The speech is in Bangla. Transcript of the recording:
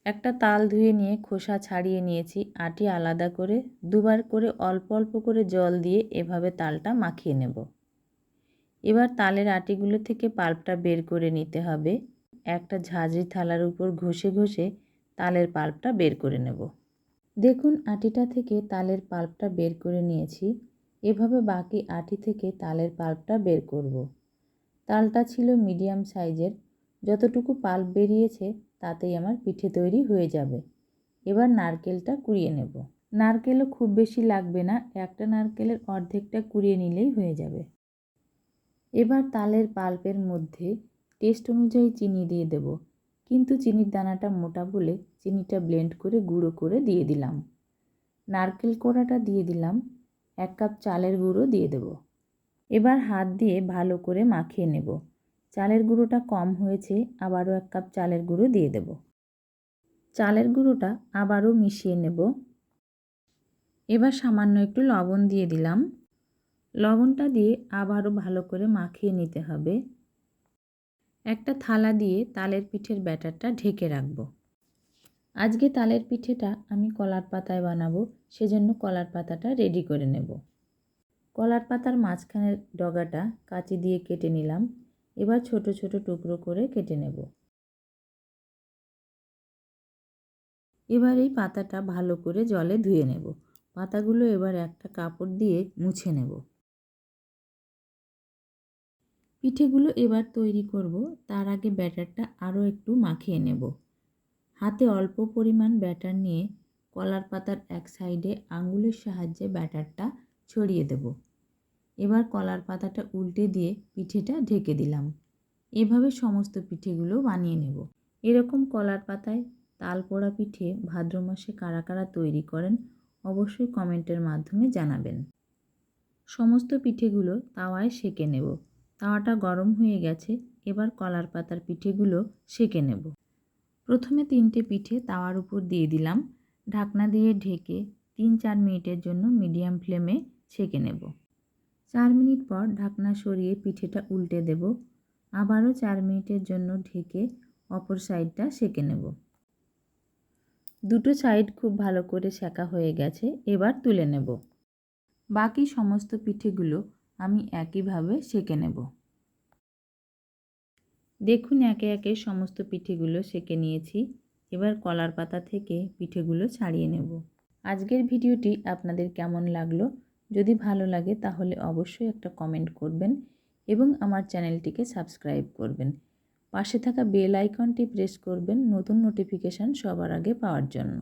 একটা তাল ধুয়ে নিয়ে খোসা ছাড়িয়ে নিয়েছি। আটি আলাদা করে দুবার করে অল্প অল্প করে জল দিয়ে এভাবে তালটা মাখিয়ে নেব। এবার তালের আটিগুলো থেকে পাল্পটা বের করে নিতে হবে। একটা ঝাঁঝরি থালার উপর ঘষে ঘষে তালের পাল্পটা বের করে নেব। দেখুন আটিটা থেকে তালের পাল্পটা বের করে নিয়েছি। এভাবে বাকি আটি থেকে তালের পাল্পটা বের করব। তালটা ছিল মিডিয়াম সাইজের। যতটুকু পাল্প বেরিয়েছে তাতেই আমার পিঠে তৈরি হয়ে যাবে। এবার নারকেলটা কুড়িয়ে নেব। নারকেলও খুব বেশি লাগবে না, একটা নারকেলের অর্ধেকটা কুড়িয়ে নিলেই হয়ে যাবে। এবার তালের পাল্পের মধ্যে টেস্ট অনুযায়ী চিনি দিয়ে দেব, কিন্তু চিনির দানাটা মোটা বলে চিনিটা ব্লেন্ড করে গুঁড়ো করে দিয়ে দিলাম। নারকেল কোড়াটা দিয়ে দিলাম। 1 কাপ চালের গুঁড়ো দিয়ে দেব। এবার হাত দিয়ে ভালো করে মাখিয়ে নেব। চালের গুঁড়োটা কম হয়েছে, আবারও 1 কাপ চালের গুঁড়ো দিয়ে দেব। চালের গুঁড়োটা আবারও মিশিয়ে নেব। এবার সামান্য একটু লবণ দিয়ে দিলাম। লবণটা দিয়ে আবারও ভালো করে মাখিয়ে নিতে হবে। একটা থালা দিয়ে তালের পিঠের ব্যাটারটা ঢেকে রাখবো। আজকে তালের পিঠেটা আমি কলার পাতায় বানাবো, সেজন্য কলার পাতাটা রেডি করে নেব। কলার পাতার মাঝখানের ডগাটা কাঁচি দিয়ে কেটে নিলাম। এবার ছোট ছোট টুকরো করে কেটে নেব। এবার এই পাতাটা ভালো করে জলে ধুয়ে নেব। পাতাগুলো এবার একটা কাপড় দিয়ে মুছে নেব। পিঠেগুলো এবার তৈরি করব, তার আগে ব্যাটারটা আরও একটু মাখিয়ে নেব। হাতে অল্প পরিমাণ ব্যাটার নিয়ে কলার পাতার এক সাইডে আঙুলের সাহায্যে ব্যাটারটা ছড়িয়ে দেব। এবার কলার পাতাটা উল্টে দিয়ে পিঠেটা ঢেকে দিলাম। এভাবে সমস্ত পিঠেগুলো বানিয়ে নেব। এরকম কলার পাতায় তাল পোড়া পিঠে ভাদ্র মাসে কারা কারা তৈরি করেন অবশ্যই কমেন্টের মাধ্যমে জানাবেন। সমস্ত পিঠেগুলো তাওয়ায় সেঁকে নেব। তাওয়াটা গরম হয়ে গেছে, এবার কলার পাতার পিঠেগুলো সেঁকে নেব। প্রথমে 3টে পিঠে তাওয়ার উপর দিয়ে দিলাম। ঢাকনা দিয়ে ঢেকে 3-4 মিনিটের জন্য মিডিয়াম ফ্লেমে সেঁকে নেব। 4 মিনিট পর ঢাকনা সরিয়ে পিঠেটা উল্টে দেব। আবারও 4 মিনিটের জন্য ঢেকে অপর সাইডটা সেঁকে নেব। দুটো সাইড খুব ভালো করে সেঁকা হয়ে গেছে, এবার তুলে নেব। বাকি সমস্ত পিঠেগুলো আমি একইভাবে সেঁকে নেব। দেখুন একে একে সমস্ত পিঠেগুলো সেঁকে নিয়েছি। এবার কলার পাতা থেকে পিঠেগুলো ছাড়িয়ে নেব। আজকের ভিডিওটি আপনাদের কেমন লাগলো? যদি ভালো লাগে তাহলে অবশ্যই একটা কমেন্ট করবেন এবং আমার চ্যানেলটিকে সাবস্ক্রাইব করবেন। পাশে থাকা বেল আইকনটি প্রেস করবেন নতুন নোটিফিকেশান সবার আগে পাওয়ার জন্য।